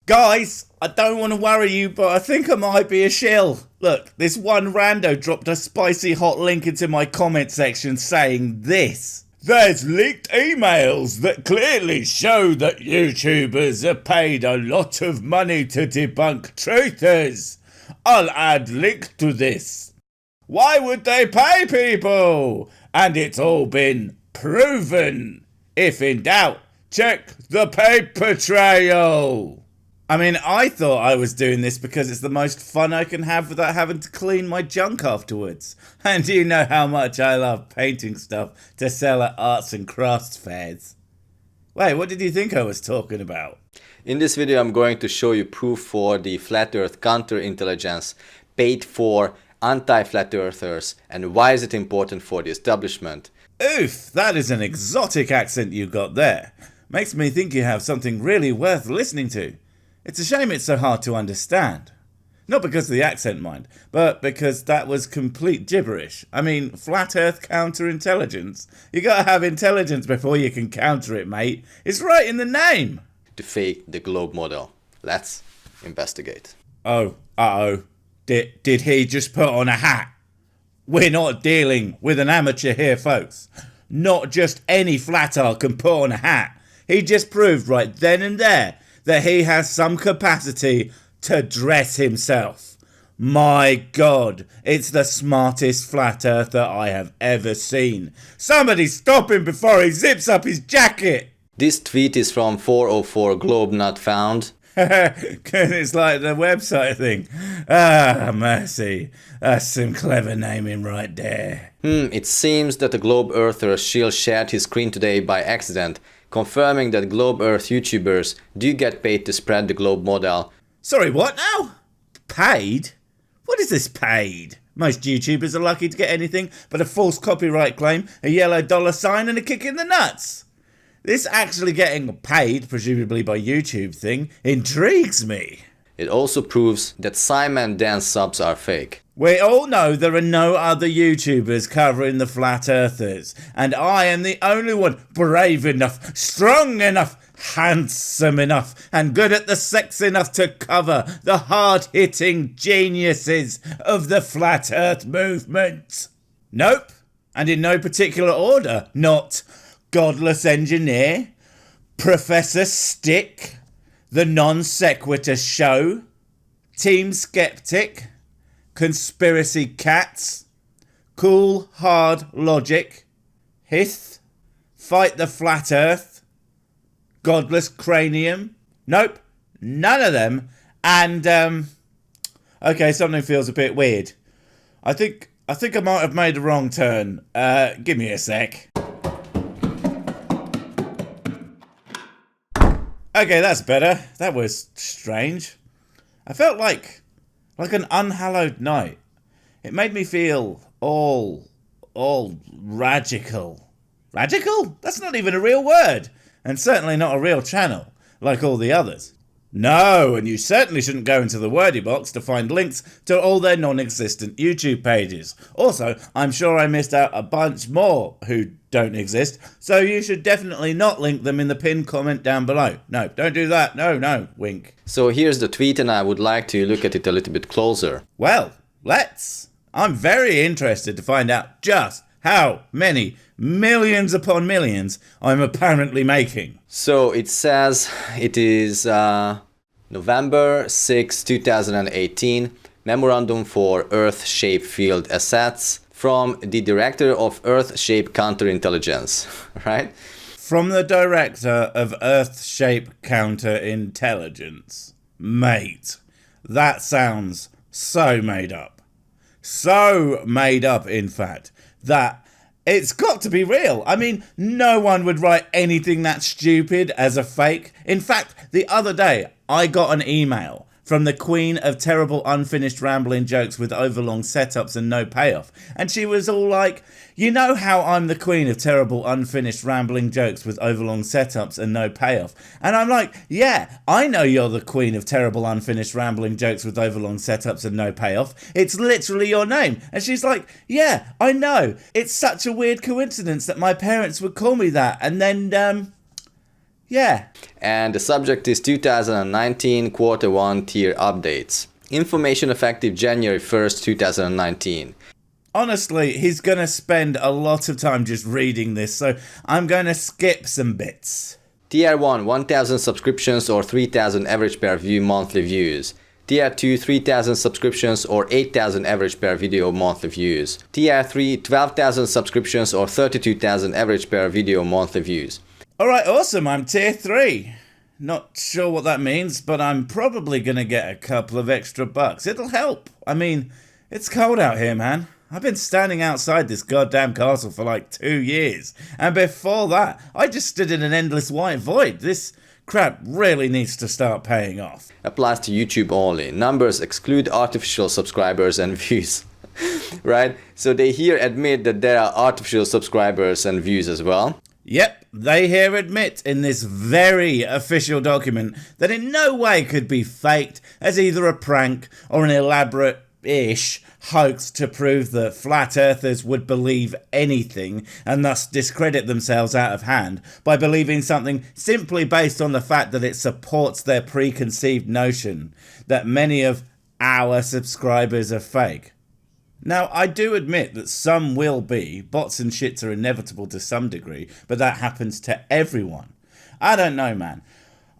Guys, I don't want to worry you, but I think I might be a shill. Look, this one rando dropped a spicy hot link into my comment section saying this. There's leaked emails that clearly show that YouTubers are paid a lot of money to debunk truthers. I'll add link to this. Why would they pay people? And it's all been proven. If in doubt, check the paper trail. I mean, I thought I was doing this because it's the most fun I can have without having to clean my junk afterwards. And you know how much I love painting stuff to sell at arts and crafts fairs. Wait, what did you think I was talking about? In this video, I'm going to show you proof for the Flat Earth counterintelligence paid for anti-Flat Earthers and why is it important for the establishment. Oof, that is an exotic accent you got there. Makes me think you have something really worth listening to. It's a shame it's so hard to understand. Not because of the accent, mind, but because that was complete gibberish. I mean, Flat Earth counterintelligence. You gotta have intelligence before you can counter it, mate. It's right in the name. To fake the globe model. Let's investigate. Oh, uh-oh. Did he just put on a hat? We're not dealing with an amateur here, folks. Not just any flat-earth can put on a hat. He just proved right then and there that he has some capacity to dress himself. My God, it's the smartest flat earther I have ever seen. Somebody stop him before he zips up his jacket. This tweet is from 404 Globe Not Found. It's like the website thing. Ah, mercy. That's some clever naming right there. It seems that the Globe Earther Shills shared his screen today by accident, confirming that Globe Earth YouTubers do get paid to spread the globe model. Sorry, what now? Paid? What is this paid? Most YouTubers are lucky to get anything but a false copyright claim, a yellow $sign and a kick in the nuts. This actually getting paid, presumably by YouTube thing, intrigues me. It also proves that Simon Dan's subs are fake. We all know there are no other YouTubers covering the Flat Earthers, and I am the only one brave enough, strong enough, handsome enough, and good at the sex enough to cover the hard-hitting geniuses of the Flat Earth movement. Nope, and in no particular order. Not Godless Engineer, Professor Stick, the NonSequitur Show, Team Skeptic, Conspiracy Catz, Cool Hard Logic, Hiith, Fight the Flat Earth, Godless Cranium. Nope, none of them. And okay, something feels a bit weird. I think I might have made a wrong turn. Give me a sec. Okay, that's better. That was strange. I felt like an unhallowed knight. It made me feel all Ragical. Ragical? That's not even a real word. And certainly not a real channel, like all the others. No, and you certainly shouldn't go into the wordy box to find links to all their non-existent YouTube pages. Also, I'm sure I missed out a bunch more who don't exist, so you should definitely not link them in the pinned comment down below. No, don't do that. No, wink. So here's the tweet and I would like to look at it a little bit closer. Well, let's. I'm very interested to find out just how many millions upon millions I'm apparently making. So it says it is November 6, 2018, Memorandum for Earth-Shape Field Assets from the Director of Earth-Shape Counterintelligence, right? From the Director of Earth-Shape Counterintelligence. Mate, that sounds so made up. So made up, in fact, that it's got to be real. I mean, no one would write anything that stupid as a fake. In fact, the other day, I got an email from the queen of terrible unfinished rambling jokes with overlong setups and no payoff. And she was all like, you know how I'm the queen of terrible unfinished rambling jokes with overlong setups and no payoff? And I'm like, yeah, I know you're the queen of terrible unfinished rambling jokes with overlong setups and no payoff. It's literally your name. And she's like, yeah, I know. It's such a weird coincidence that my parents would call me that. And then, Yeah. And the subject is 2019 Quarter 1 tier updates. Information effective January 1st, 2019. Honestly, he's going to spend a lot of time just reading this, so I'm going to skip some bits. Tier 1, 1000 subscriptions or 3000 average per view monthly views. Tier 2, 3000 subscriptions or 8000 average per video monthly views. Tier 3, 12,000 subscriptions or 32,000 average per video monthly views. Alright, awesome, I'm tier 3. Not sure what that means, but I'm probably going to get a couple of extra bucks. It'll help. I mean, it's cold out here, man. I've been standing outside this goddamn castle for like 2 years. And before that, I just stood in an endless white void. This crap really needs to start paying off. Applies to YouTube only. Numbers exclude artificial subscribers and views. Right? So they here admit that there are artificial subscribers and views as well. Yep, they here admit in this very official document that in no way could be faked as either a prank or an elaborate-ish hoax to prove that flat earthers would believe anything and thus discredit themselves out of hand by believing something simply based on the fact that it supports their preconceived notion that many of our subscribers are fake. Now, I do admit that some will be. Bots and shits are inevitable to some degree, but that happens to everyone. I don't know, man.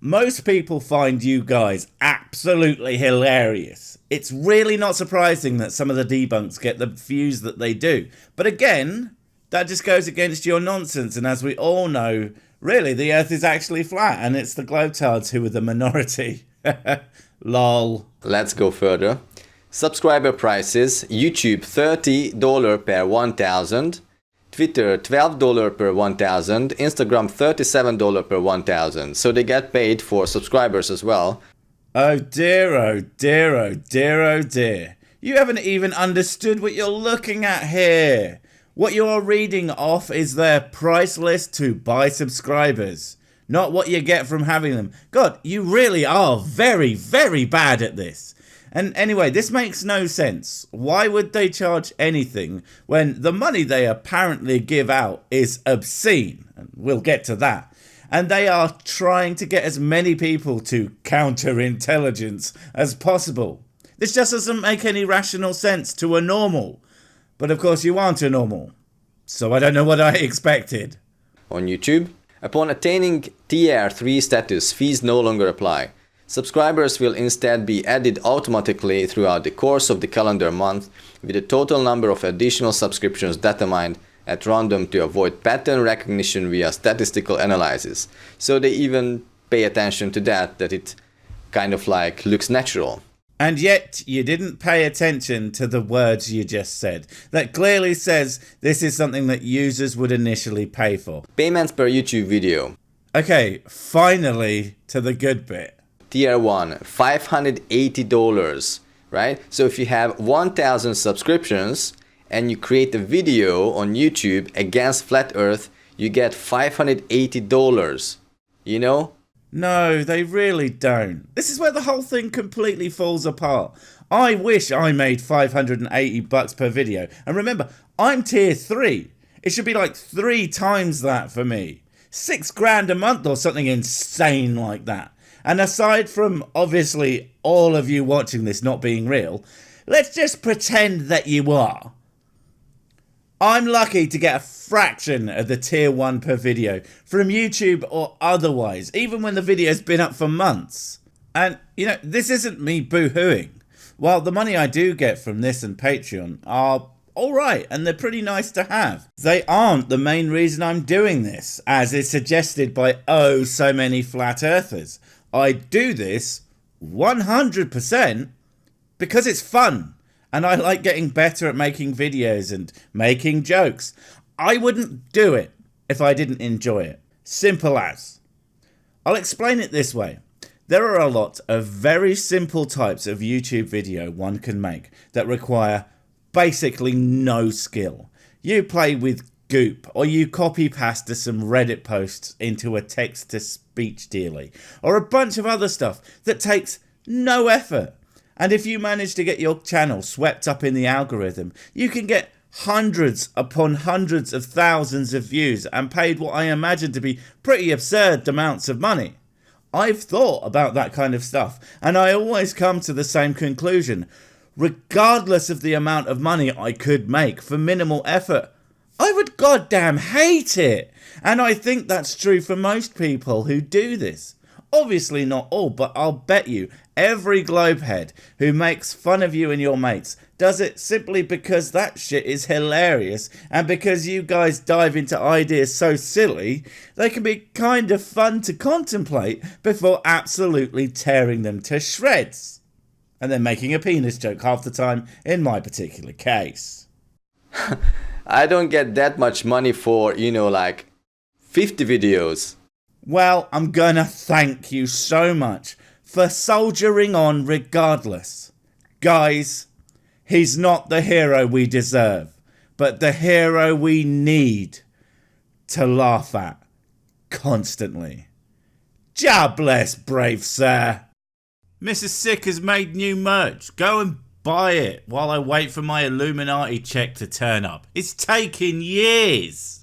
Most people find you guys absolutely hilarious. It's really not surprising that some of the debunks get the views that they do. But again, that just goes against your nonsense. And as we all know, really, the Earth is actually flat. And it's the globetards who are the minority. Lol. Let's go further. Subscriber prices. YouTube $30 per 1000. Twitter $12 per 1000, Instagram $37 per 1000. So they get paid for subscribers as well. Oh dear, oh dear, oh dear, oh dear. You haven't even understood what you're looking at here. What you're reading off is their price list to buy subscribers, not what you get from having them. God, you really are very, very bad at this. And anyway, this makes no sense. Why would they charge anything when the money they apparently give out is obscene? And we'll get to that. And they are trying to get as many people to counterintelligence as possible. This just doesn't make any rational sense to a normal. But of course you aren't a normal. So I don't know what I expected. On YouTube, upon attaining Tier 3 status, fees no longer apply. Subscribers will instead be added automatically throughout the course of the calendar month, with a total number of additional subscriptions determined at random to avoid pattern recognition via statistical analysis. So they even pay attention to that it kind of like looks natural. And yet you didn't pay attention to the words you just said. That clearly says this is something that users would initially pay for. Payments per YouTube video. Okay, finally to the good bit. Tier 1, $580, right? So if you have 1000 subscriptions and you create a video on YouTube against Flat Earth, you get $580, you know? No, they really don't. This is where the whole thing completely falls apart. I wish I made $580 per video. And remember, I'm tier 3. It should be like 3 times that for me. $6,000 a month or something insane like that. And aside from, obviously, all of you watching this not being real, let's just pretend that you are. I'm lucky to get a fraction of the tier 1 per video from YouTube or otherwise, even when the video's been up for months. And, you know, this isn't me boo-hooing. While the money I do get from this and Patreon are alright, and they're pretty nice to have, they aren't the main reason I'm doing this, as is suggested by oh so many flat earthers. I do this 100% because it's fun and I like getting better at making videos and making jokes. I wouldn't do it if I didn't enjoy it. Simple as. I'll explain it this way. There are a lot of very simple types of YouTube video one can make that require basically no skill. You play with goop, or you copy pasta some Reddit posts into a text-to-speech dealy, or a bunch of other stuff that takes no effort. And if you manage to get your channel swept up in the algorithm, you can get hundreds upon hundreds of thousands of views and paid what I imagine to be pretty absurd amounts of money. I've thought about that kind of stuff, and I always come to the same conclusion. Regardless of the amount of money I could make for minimal effort, I would goddamn hate it. And I think that's true for most people who do this. Obviously not all, but I'll bet you every globehead who makes fun of you and your mates does it simply because that shit is hilarious, and because you guys dive into ideas so silly they can be kind of fun to contemplate before absolutely tearing them to shreds. And then making a penis joke half the time in my particular case. I don't get that much money for, like 50 videos. Well, I'm gonna thank you so much for soldiering on regardless. Guys, he's not the hero we deserve, but the hero we need to laugh at constantly. God bless, brave sir. Mrs. Sick has made new merch. Go and buy it while I wait for my Illuminati check to turn up. It's taking years.